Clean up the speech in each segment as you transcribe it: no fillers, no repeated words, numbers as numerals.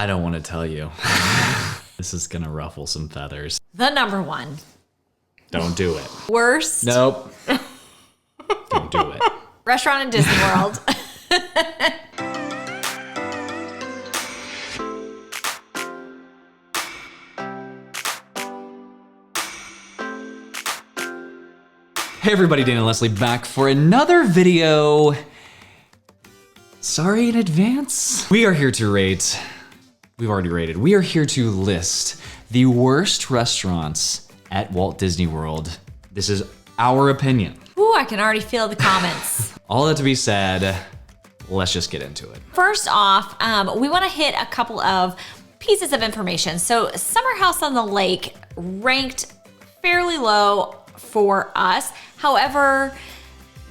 I don't want to tell you. This is gonna ruffle some feathers. The number one. Don't do it. Worst. Nope. Don't do it. Restaurant in Disney World. Hey everybody, Dan and Leslie back for another video. Sorry in advance. We are here to rate, we've already rated, we are here to list the worst restaurants at Walt Disney World. This is our opinion. Ooh, I can already feel the comments. All that to be said, let's just get into it. First off, we want to hit a couple of pieces of information. So Summer House on the Lake ranked fairly low for us. However,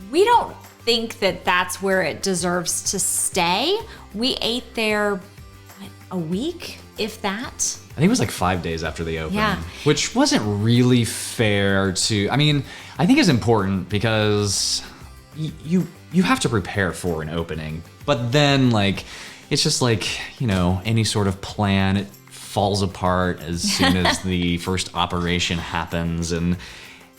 we don't think that that's where it deserves to stay. We ate there a week, if that. I think it was like 5 days after they opened, Yeah. which wasn't really fair to, I mean, I think it's important because you have to prepare for an opening, but then like, it's just like, you know, any sort of plan, it falls apart as soon as the first operation happens. And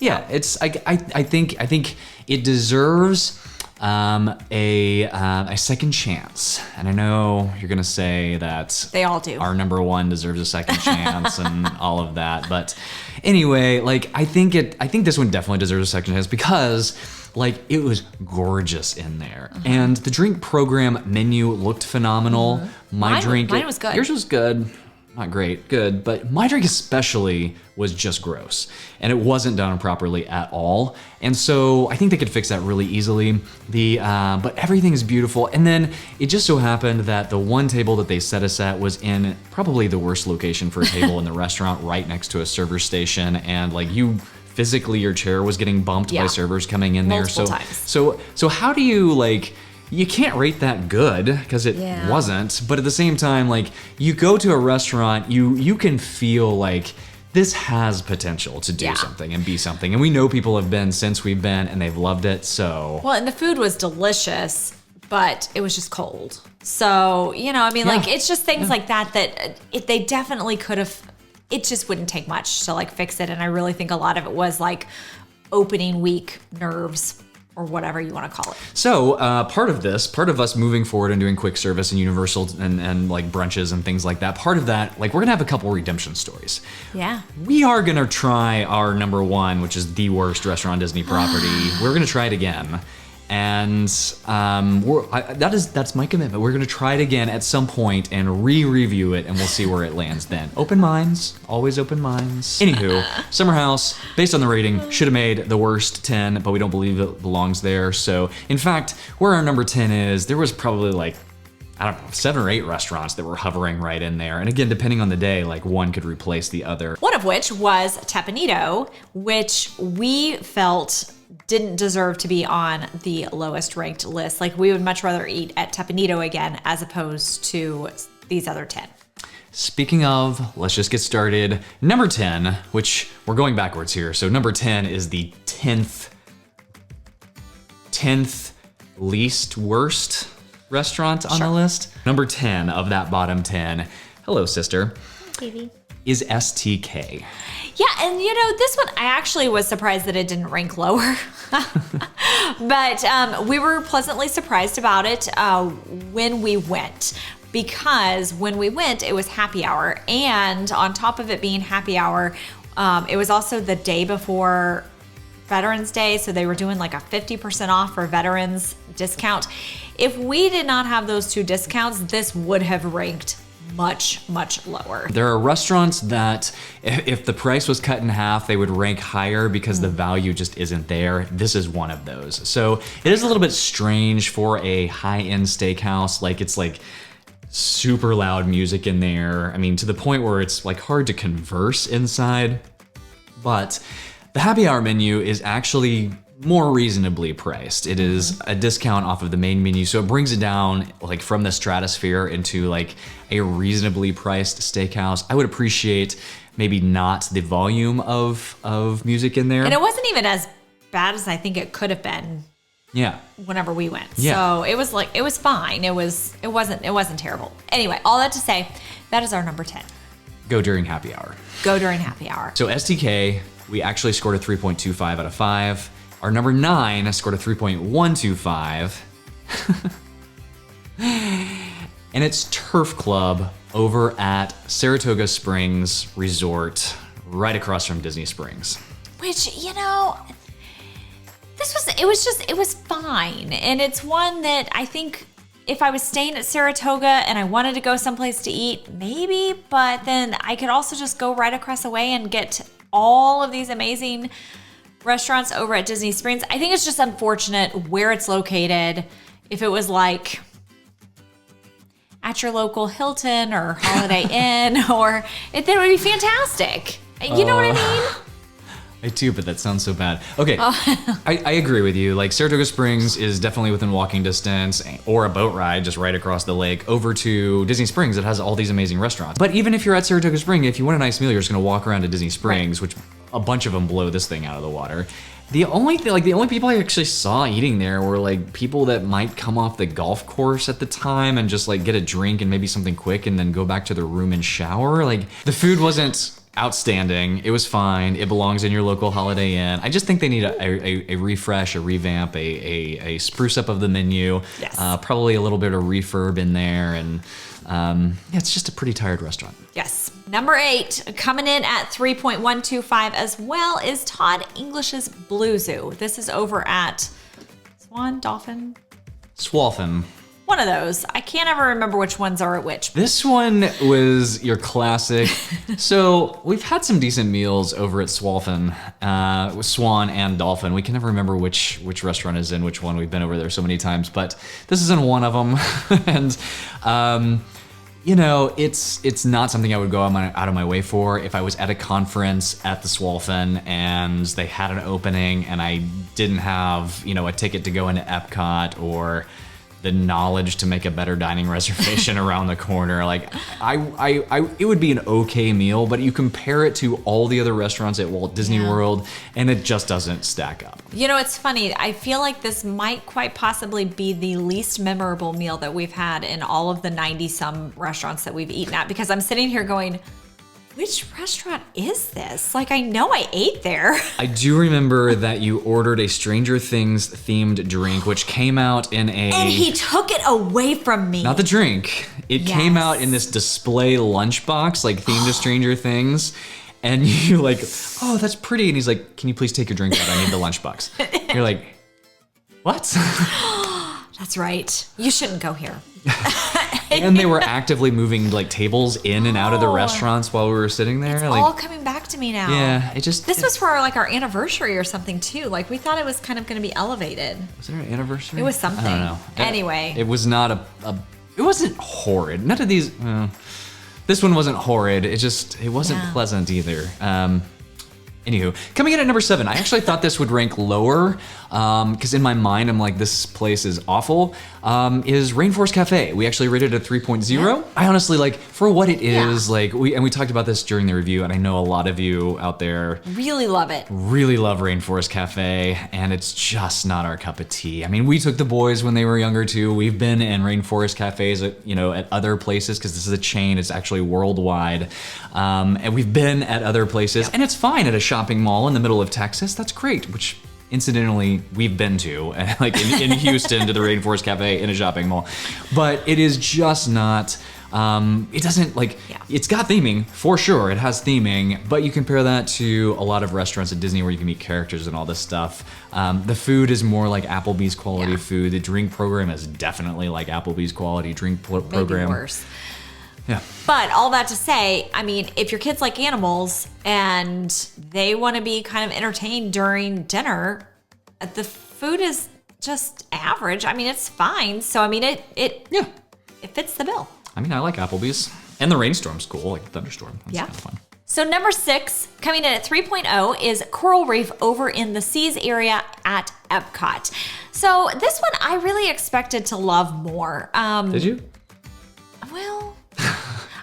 yeah, it's, I think it deserves a second chance. And I know you're gonna say that They all do. our number one deserves a second chance and all of that. But anyway, like I think this one definitely deserves a second chance because like it was gorgeous in there. And the drink program menu looked phenomenal. Mine was good. Yours was good. Not great, good, but my drink especially was just gross. And it wasn't done properly at all. And so I think they could fix that really easily. But everything is beautiful. And then it just so happened that the one table that they set us at was in probably the worst location for a table in the restaurant, right next to a server station. And like physically your chair was getting bumped by servers coming in Multiple there. times. So how do you like, you can't rate that good because it wasn't, but at the same time, like you go to a restaurant, you can feel like this has potential to do something and be something. And we know people have been since we've been and they've loved it, so. Well, and the food was delicious, but it was just cold. So, you know, I mean, like it's just things like that they definitely could have, it just wouldn't take much to like fix it. And I really think a lot of it was like opening week nerves, or whatever you want to call it. So part of us moving forward and doing quick service and Universal and like brunches and things like that, part of that, like we're gonna have a couple redemption stories. Yeah. We are gonna try our number one, which is the worst restaurant Disney property. We're gonna try it again. And that's my commitment. We're gonna try it again at some point and re-review it and we'll see where it lands then. Open minds, always open minds. Anywho, Summer House, based on the rating, should have made the worst 10, but we don't believe it belongs there. So in fact, where our number 10 is, there was probably like, I don't know, 7 or 8 restaurants that were hovering right in there. And again, depending on the day, like one could replace the other. One of which was Terralina, which we felt didn't deserve to be on the lowest ranked list. Like we would much rather eat at Terralina again as opposed to these other 10. Speaking of, let's just get started. Number 10, which we're going backwards here. So number 10 is the 10th least worst restaurant on the list. Number 10 of that bottom 10, hello sister, Baby. is STK. Yeah, and you know, this one, I actually was surprised that it didn't rank lower. But we were pleasantly surprised about it when we went. Because when we went, it was happy hour. And on top of it being happy hour, it was also the day before Veterans Day. So they were doing like a 50% off for veterans discount. If we did not have those two discounts, this would have ranked much, much lower. There are restaurants that if the price was cut in half, they would rank higher because the value just isn't there. This is one of those. So it is a little bit strange for a high-end steakhouse. Like it's like super loud music in there. I mean, to the point where it's like hard to converse inside. But the happy hour menu is actually more reasonably priced. It is a discount off of the main menu, so it brings it down like from the stratosphere into like a reasonably priced steakhouse. I would appreciate maybe not the volume of music in there. And it wasn't even as bad as I think it could have been. Yeah. whenever we went. Yeah. So it was fine. It wasn't terrible. Anyway, all that to say, that is our number 10. Go during happy hour. Go during happy hour. So STK, we actually scored a 3.25 out of 5. Our number 9 scored a 3.125. And it's Turf Club over at Saratoga Springs Resort, right across from Disney Springs. Which, it was fine. And it's one that I think if I was staying at Saratoga and I wanted to go someplace to eat, maybe, but then I could also just go right across the way and get all of these amazing restaurants over at Disney Springs. I think it's just unfortunate where it's located. If it was like at your local Hilton or Holiday Inn, then it would be fantastic. You know what I mean? I do, but that sounds so bad. Okay, I agree with you. Like, Saratoga Springs is definitely within walking distance, or a boat ride just right across the lake over to Disney Springs. It has all these amazing restaurants. But even if you're at Saratoga Springs, if you want a nice meal, you're just gonna walk around to Disney Springs, which a bunch of them blow this thing out of the water. The only people I actually saw eating there were like people that might come off the golf course at the time and just like get a drink and maybe something quick and then go back to their room and shower. Like, the food wasn't outstanding. It was fine. It belongs in your local Holiday Inn. I just think they need a refresh, a revamp, a spruce up of the menu. Yes. Probably a little bit of refurb in there, and it's just a pretty tired restaurant. Yes. Number 8, coming in at 3.125 as well, is Todd English's Bluezoo. This is over at Swalphen. One of those. I can't ever remember which ones are at which. This one was your classic. So we've had some decent meals over at Swalphen, with Swan and Dolphin. We can never remember which restaurant is in which one. We've been over there so many times, but this is in one of them. And it's not something I would go out of my way for. If I was at a conference at the Swalphen and they had an opening and I didn't have, a ticket to go into Epcot or the knowledge to make a better dining reservation around the corner, like it would be an okay meal, but you compare it to all the other restaurants at Walt Disney World and it just doesn't stack up. It's funny. I feel like this might quite possibly be the least memorable meal that we've had in all of the 90-some restaurants that we've eaten at, because I'm sitting here going, which restaurant is this? Like, I know I ate there. I do remember that you ordered a Stranger Things themed drink, which came out in a... And he took it away from me. Not the drink. It came out in this display lunchbox, like themed to Stranger Things. And you're like, oh, that's pretty. And he's like, can you please take your drink out? I need the lunchbox. You're like, what? That's right. You shouldn't go here. And they were actively moving like tables in and out of the restaurants while we were sitting there. It's all coming back to me now. Yeah, This was for our anniversary or something too. Like, we thought it was kind of going to be elevated. Was there an anniversary? It was something. I don't know. Anyway, it was not it wasn't horrid. None of these. This one wasn't horrid. It wasn't pleasant either. Anywho, coming in at number 7, I actually thought this would rank lower, because in my mind, I'm like, this place is awful, is Rainforest Cafe. We actually rated it a 3.0. Yeah. I honestly, like, for what it is, like, we talked about this during the review, and I know a lot of you out there really love it. Really love Rainforest Cafe, and it's just not our cup of tea. I mean, we took the boys when they were younger too. We've been in Rainforest Cafes at other places, because this is a chain. It's actually worldwide, and we've been at other places, and it's fine at a shopping mall in the middle of Texas. That's great, which incidentally we've been to, like in Houston, to the Rainforest Cafe in a shopping mall. But it is just not, it doesn't it's got theming for sure. It has theming, but you compare that to a lot of restaurants at Disney where you can meet characters and all this stuff. The food is more like Applebee's quality food. The drink program is definitely like Applebee's quality drink program. Maybe worse. Yeah. But all that to say, I mean, if your kids like animals and they want to be kind of entertained during dinner, the food is just average. I mean, it's fine. So, I mean, it fits the bill. I mean, I like Applebee's. And the rainstorm's cool, like the thunderstorm. That's kind of fun. So number 6, coming in at 3.0, is Coral Reef over in the Seas area at Epcot. So this one I really expected to love more. Did you? Well,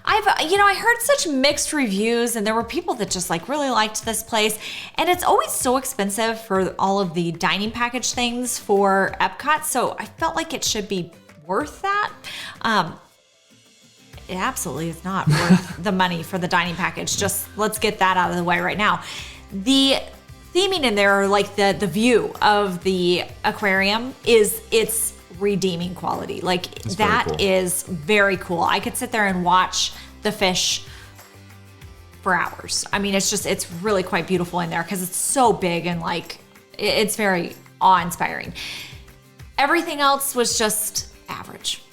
I heard such mixed reviews, and there were people that just like really liked this place. And it's always so expensive for all of the dining package things for Epcot. So I felt like it should be worth that. It absolutely is not worth the money for the dining package. Just let's get that out of the way right now. The theming in there, like the view of the aquarium, it's redeeming quality. Like that is very cool. I could sit there and watch the fish for hours. I mean, it's really quite beautiful in there because it's so big and like it's very awe-inspiring. Everything else was just average.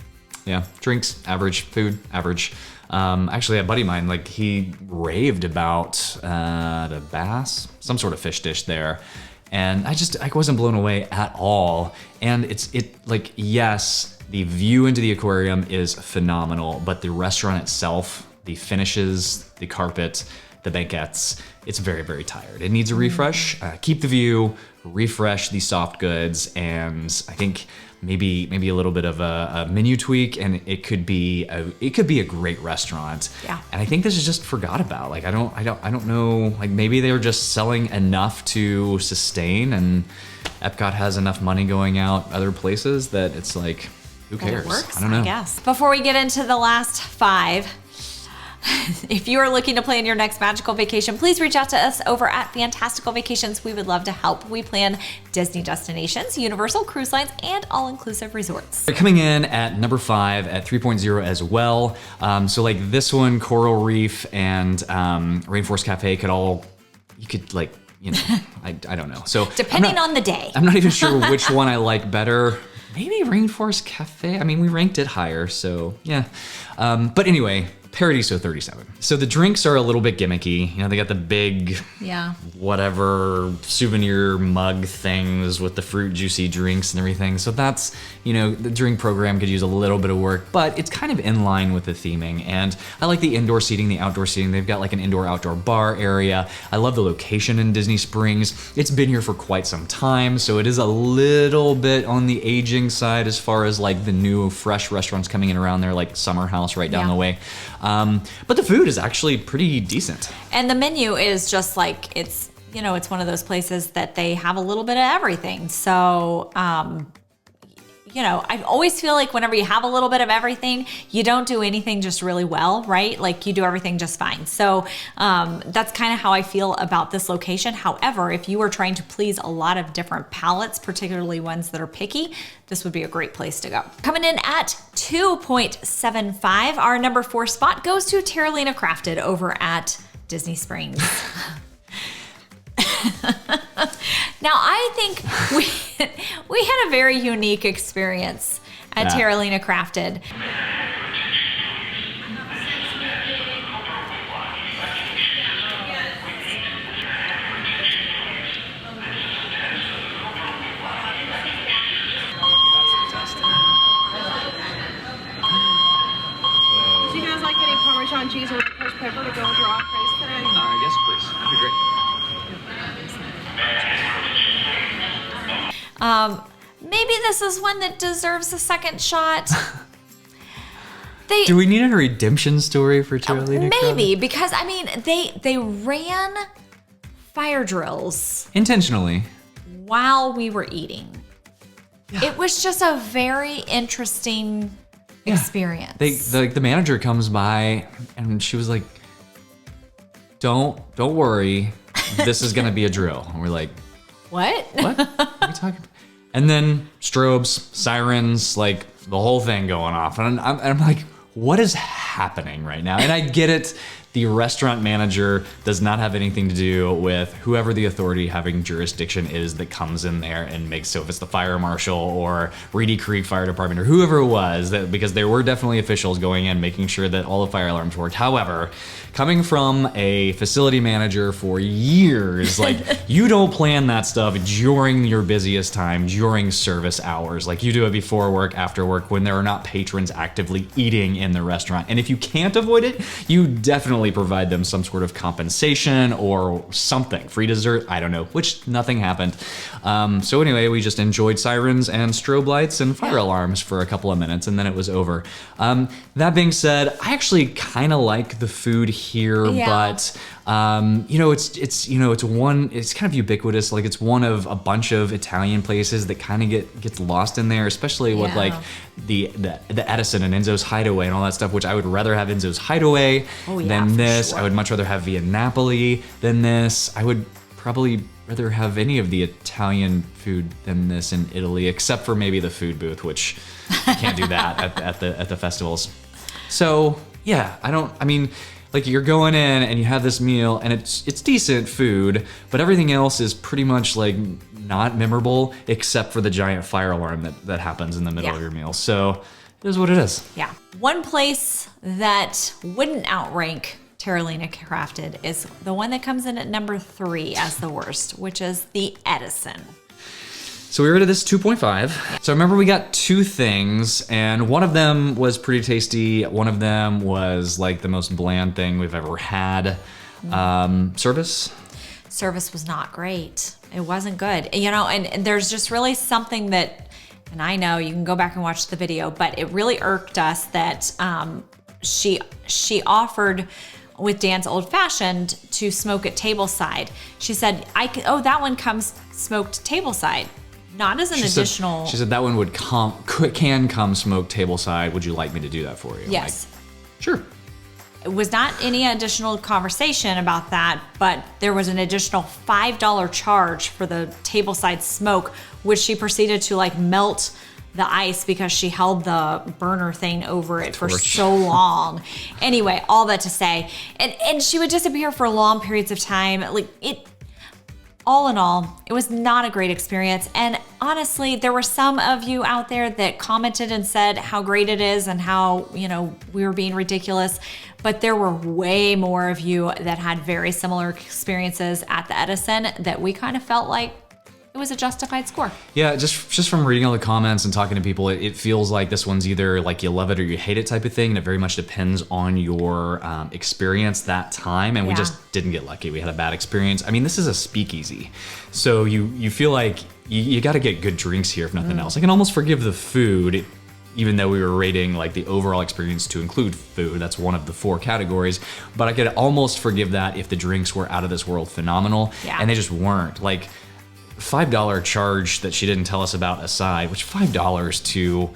Yeah, drinks, average, food, average. Actually, a buddy of mine, like he raved about the bass, some sort of fish dish there. And I wasn't blown away at all. And yes, the view into the aquarium is phenomenal, but the restaurant itself, the finishes, the carpet, the banquettes, it's very, very tired. It needs a refresh. Keep the view, refresh the soft goods, and I think maybe a little bit of a menu tweak, and it could be a great restaurant. Yeah. And I think this is just forgot about. Like I don't know. Like maybe they were just selling enough to sustain, and Epcot has enough money going out other places that it's like, who cares? It works, I don't know. I guess. Before we get into the last 5. If you are looking to plan your next magical vacation, please reach out to us over at Fantastical Vacations. We would love to help. We plan Disney destinations, Universal cruise lines, and all-inclusive resorts. Coming in at number 5 at 3.0 as well. So like this one, Coral Reef and Rainforest Cafe I don't know. So depending on the day. I'm not even sure which one I like better. Maybe Rainforest Cafe. I mean, we ranked it higher, so yeah. But anyway, Paradiso 37. So the drinks are a little bit gimmicky. They got the big, whatever souvenir mug things with the fruit juicy drinks and everything. So that's, the drink program could use a little bit of work, but it's kind of in line with the theming. And I like the indoor seating, the outdoor seating. They've got like an indoor-outdoor bar area. I love the location in Disney Springs. It's been here for quite some time, so it is a little bit on the aging side as far as like the new fresh restaurants coming in around there, like Summer House right down the way. But the food is actually pretty decent. And the menu is just like, it's one of those places that they have a little bit of everything. So, I always feel like whenever you have a little bit of everything, you don't do anything just really well, right? Like you do everything just fine. So that's kind of how I feel about this location. However, if you are trying to please a lot of different palates, particularly ones that are picky, this would be a great place to go. Coming in at 2.75, our number 4 spot goes to Terralina Crafted over at Disney Springs. Now, I think we had a very unique experience at Terralina Crafted. Would you guys like any Parmesan cheese or crushed pepper to go with your entrees today? Yes, please. That'd be great. Maybe this is one that deserves a second shot. Do we need a redemption story for Terralina? Maybe, because I mean, they ran fire drills intentionally while we were eating. Yeah. It was just a very interesting experience. The manager comes by and she was like, "Don't worry, this is gonna be a drill." And we're like, What? What are you talking about? And then strobes, sirens, like the whole thing going off. And I'm like, what is happening right now? And I get it. The restaurant manager does not have anything to do with whoever the authority having jurisdiction is that comes in there and makes, so if it's the fire marshal or Reedy Creek Fire Department or whoever it was, because there were definitely officials going in making sure that all the fire alarms worked. However, coming from a facility manager for years, like you don't plan that stuff during your busiest time, during service hours. Like you do it before work, after work, when there are not patrons actively eating in the restaurant. And if you can't avoid it, you definitely definitely provide them some sort of compensation or something. Free dessert, I don't know, which nothing happened. So anyway, we just enjoyed sirens and strobe lights and fire alarms for a couple of minutes, and then it was over. That being said, I actually kind of like the food here, but it's kind of ubiquitous. Like it's one of a bunch of Italian places that kind of gets lost in there, especially with like the Edison and Enzo's Hideaway and all that stuff, which I would rather have Enzo's Hideaway than this. Sure. I would much rather have Via Napoli than this. I would probably rather have any of the Italian food than this in Italy, except for maybe the food booth, which you can't do that at the festivals. So yeah, like you're going in and you have this meal and it's decent food, but everything else is pretty much like not memorable except for the giant fire alarm that happens in the middle of your meal. So it is what it is. Yeah. One place that wouldn't outrank Terralina Crafted is the one that comes in at number 3 as the worst, which is the Edison. So we rated this 2.5. So remember we got 2 things, and one of them was pretty tasty. One of them was like the most bland thing we've ever had. Service was not great. It wasn't good. And there's just really something that, and I know you can go back and watch the video, but it really irked us that she offered with Dan's Old Fashioned to smoke it tableside. She said, that one comes smoked tableside. Not as an additional. She said that one can come smoked tableside. Would you like me to do that for you? Yes. Sure. It was not any additional conversation about that, but there was an additional $5 charge for the tableside smoke, which she proceeded to like melt the ice because she held the burner thing over it for so long. Anyway, all that to say, and she would disappear for long periods of time. All in all, it was not a great experience. And honestly, there were some of you out there that commented and said how great it is and how, we were being ridiculous. But there were way more of you that had very similar experiences at the Edison that we kind of felt like it was a justified score. Yeah, just from reading all the comments and talking to people, it feels like this one's either like you love it or you hate it type of thing, and it very much depends on your experience that time, and we just didn't get lucky. We had a bad experience. I mean, this is a speakeasy, so you feel like you got to get good drinks here if nothing else. I can almost forgive the food, even though we were rating like the overall experience to include food. That's one of the 4 categories, but I could almost forgive that if the drinks were out of this world phenomenal, and they just weren't. Like, $5 charge that she didn't tell us about aside, which $5 to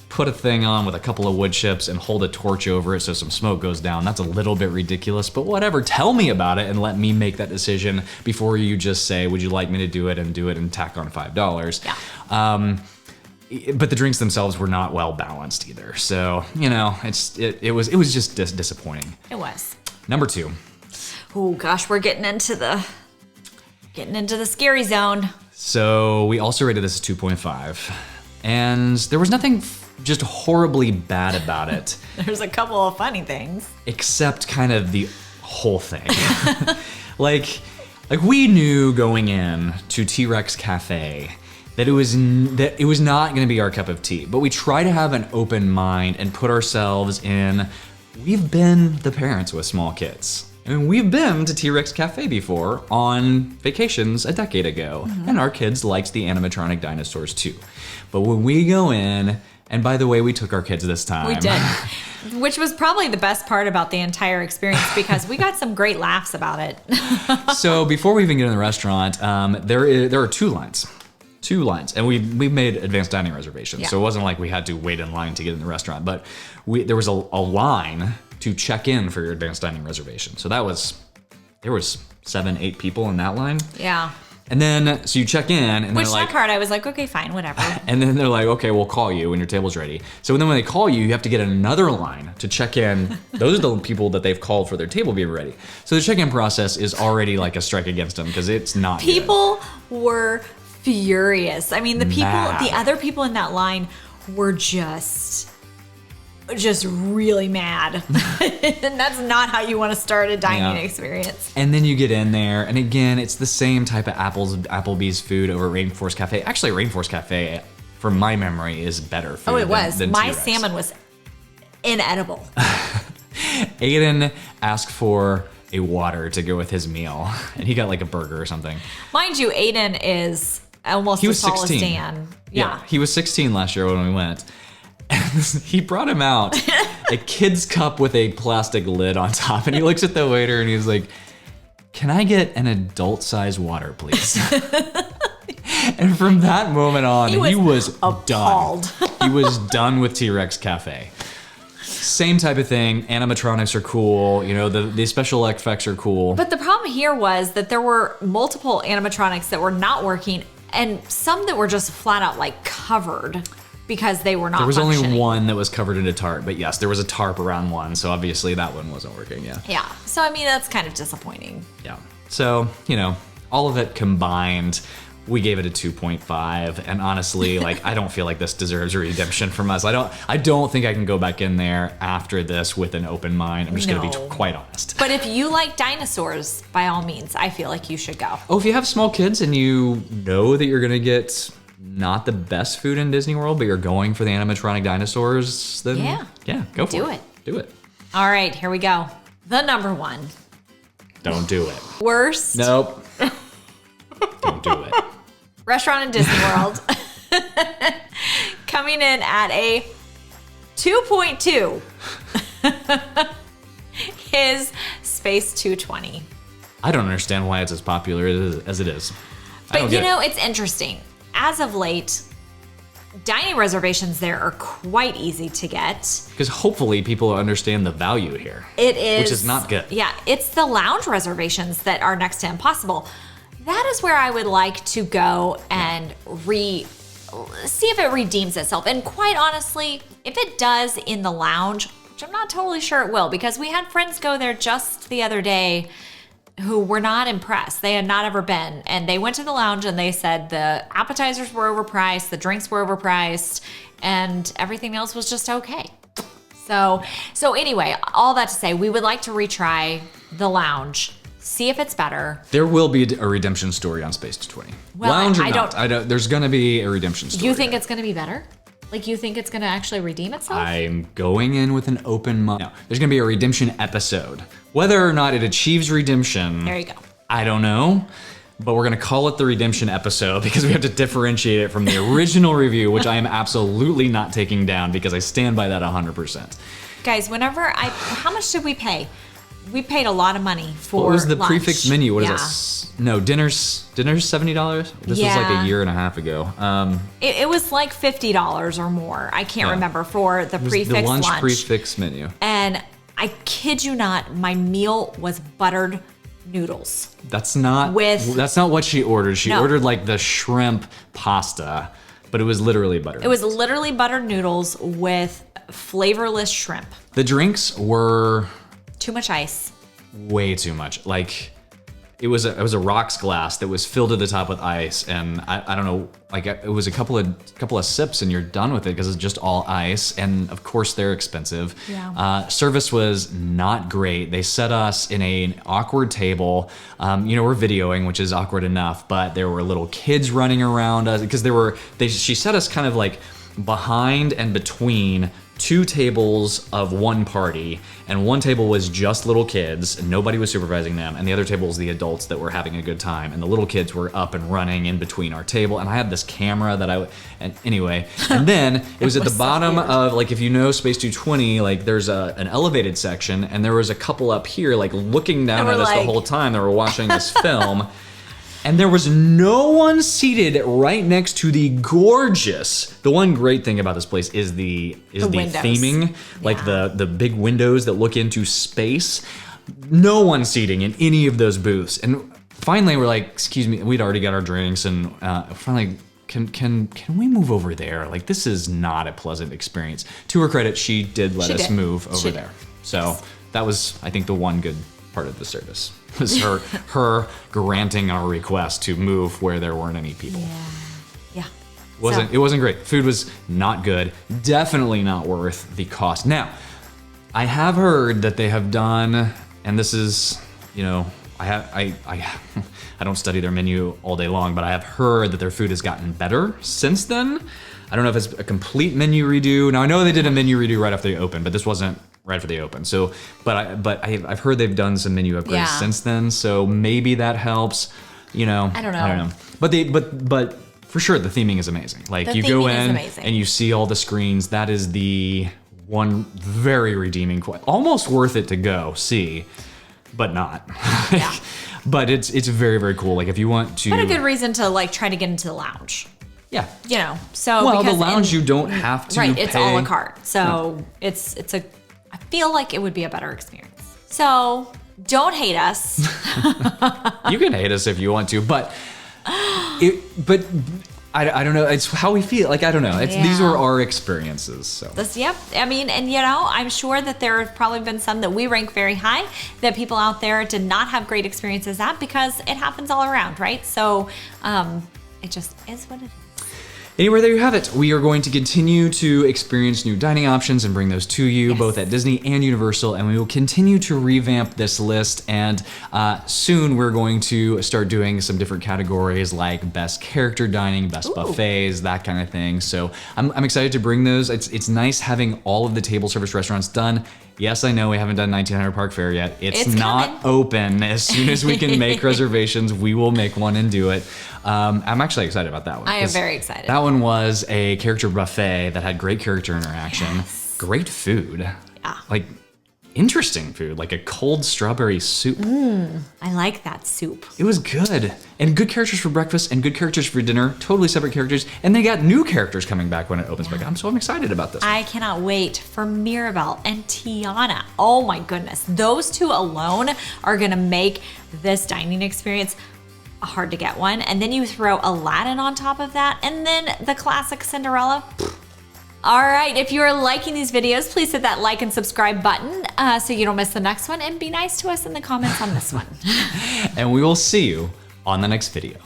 put a thing on with a couple of wood chips and hold a torch over it so some smoke goes down, that's a little bit ridiculous, but whatever. Tell me about it and let me make that decision before you just say, would you like me to do it and tack on $5. But the drinks themselves were not well balanced either, so it was just disappointing. It was. Number 2. Oh gosh, we're getting into the scary zone. So we also rated this as 2.5, and there was nothing just horribly bad about it. There's a couple of funny things, except kind of the whole thing. like we knew going in to T-Rex Cafe that it was not going to be our cup of tea, but we try to have an open mind and put ourselves in. We've been the parents with small kids. I mean, we've been to T-Rex Cafe before on vacations a decade ago, and our kids liked the animatronic dinosaurs too. But when we go in, and by the way, we took our kids this time. We did, which was probably the best part about the entire experience because we got some great laughs about it. So before we even get in the restaurant, there are 2 lines. 2 lines, and we made advanced dining reservations, so it wasn't like we had to wait in line to get in the restaurant, but there was a line to check in for your advanced dining reservation. So there was 7-8 people in that line. Yeah. And then, so you check in, and which they're like, that part I was like, okay, fine, whatever. And then they're like, okay, we'll call you when your table's ready. So then when they call you, you have to get another line to check in. Those are the people that they've called for their table being ready. So the check-in process is already like a strike against them because it's not People were furious. I mean, the other people in that line were just really mad. And that's not how you want to start a dining experience. And then you get in there, and again, it's the same type of Applebee's food over at Rainforest Cafe. Actually, Rainforest Cafe, from my memory, is better food. Oh, it was. Than My T-Rex. salmon was inedible. Aiden asked for a water to go with his meal, and he got like a burger or something. Mind you, Aiden is almost as tall as Dan. Yeah, he was 16 last year when we went. He brought him out a kid's cup with a plastic lid on top, and he looks at the waiter and he's like, "Can I get an adult-sized water, please?" And from that moment on, he was appalled. done. He was done with T-Rex Cafe. Same type of thing. Animatronics are cool. You know, the special effects are cool. But the problem here was that there were multiple animatronics that were not working, and some that were just flat out like covered because they were not. There was functioning. only one that was covered in a tarp, but yes, there was a tarp around one, so obviously that one wasn't working. Yeah. Yeah. So I mean, that's kind of disappointing. Yeah. So, you know, all of it combined, we gave it a 2.5, and honestly, like, I don't feel like this deserves a redemption from us. I don't think I can go back in there after this with an open mind. I'm just gonna be quite honest. But if you like dinosaurs, by all means, I feel like you should go. Oh, if you have small kids and you know that you're gonna get not the best food in Disney World, but you're going for the animatronic dinosaurs, then yeah, go for it. Do it. All right, here we go. The number one. Don't do it. Worst. Nope. Don't do it. Restaurant in Disney World. Coming in at a 2.2 is Space 220. I don't understand why it's as popular as it is. But you know, it's interesting. As of late, dining reservations there are quite easy to get. Because hopefully people understand the value here. It is. Which is not good. Yeah, it's the lounge reservations that are next to impossible. That is where I would like to go and see if it redeems itself. And quite honestly, if it does in the lounge, which I'm not totally sure it will, because we had friends go there just the other day who were not impressed. They had not ever been. And they went to the lounge and they said the appetizers were overpriced, the drinks were overpriced, and everything else was just okay. So anyway, all that to say, we would like to retry the lounge. See if it's better. There will be a redemption story on Space 220. Well, Lounge or not, there's going to be a redemption story. You think it's going to be better? Like, you think it's going to actually redeem itself? I'm going in with an open mind. No, there's going to be a redemption episode. Whether or not it achieves redemption, there you go. I don't know. But we're going to call it the redemption episode because we have to differentiate it from the original review, which I am absolutely not taking down because I stand by that 100%. Guys, how much did we pay? We paid a lot of money for What was the lunch. prefix menu? What is this? No, dinner's $70? This was like a year and a half ago. It was like $50 or more. I can't remember for the prefix the lunch lunch. prefix menu. And I kid you not, my meal was buttered noodles. That's not what she ordered. She ordered like the shrimp pasta, but it was literally buttered. It was literally buttered noodles with flavorless shrimp. The drinks were too much ice. Way too much. Like it was a rocks glass that was filled to the top with ice, and I don't know, like it was a couple of sips and you're done with it because it's just all ice, and of course they're expensive. Yeah. Service was not great. They set us in an awkward table. We're videoing, which is awkward enough, but there were little kids running around us because she set us kind of like behind and between two tables of one party, and one table was just little kids and nobody was supervising them, and the other table was the adults that were having a good time, and the little kids were up and running in between our table, and I had this camera and then it was at the bottom of, like, if you know Space 220, like there's an elevated section, and there was a couple up here like looking down at us the whole time that were watching this film. And there was no one seated right next to the one great thing about this place is the theming, like the big windows that look into space. No one seating in any of those booths. And finally we're like, excuse me, we'd already got our drinks, and finally, can we move over there? Like, this is not a pleasant experience. To her credit, she did let us move over there. So that was, I think, the one good part of the service. Was her granting our request to move where there weren't any people. Yeah. It wasn't great. Food was not good. Definitely not worth the cost. Now, I have heard that they have done, and this is, I don't study their menu all day long, but I have heard that their food has gotten better since then. I don't know if it's a complete menu redo. Now, I know they did a menu redo right after they opened, but this wasn't right after they opened. So, I've heard they've done some menu upgrades Yeah. since then. So maybe that helps. You know, I don't know. But for sure, the theming is amazing. Like The you go theming is in amazing. and you see all the screens. That is the one very redeeming, almost worth it to go see, but not. Yeah. But it's very, very cool. Like if you want to, But a good reason to like try to get into the lounge. yeah. You know, so Well, the because lounge you don't have to right, it's pay. a la carte. So it's I feel like it would be a better experience. So don't hate us. You can hate us if you want to, but I don't know. It's how we feel. Like I don't know. These Yeah. are our experiences. So Yep. I mean, and you know, I'm sure that there have probably been some that we rank very high that people out there did not have great experiences at because it happens all around, right? So it just is what it is. anyway, there you have it. We are going to continue to experience new dining options and bring those to you, Yes. both at Disney and Universal, and we will continue to revamp this list. And soon we're going to start doing some different categories like best character dining, best buffets, that kind of thing. So I'm excited to bring those. It's nice having all of the table service restaurants done. Yes, I know we haven't done 1900 Park Fair yet. It's not coming. open. As soon as we can make reservations, we will make one and do it. I'm actually excited about that one. I am 'cause very excited. That one was a character buffet that had great character interaction, great food, Yeah. like interesting food, like a cold strawberry soup. I like that soup. It was good. And good characters for breakfast and good characters for dinner, totally separate characters. And they got new characters coming back when it opens back up. So I'm excited about this. I cannot wait for Mirabelle and Tiana. Oh my goodness. Those two alone are going to make this dining experience a hard to get one. And then you throw Aladdin on top of that. And then the classic Cinderella. All right. If you are liking these videos, please hit that like and subscribe button so you don't miss the next one. And be nice to us in the comments on this one. And we will see you on the next video.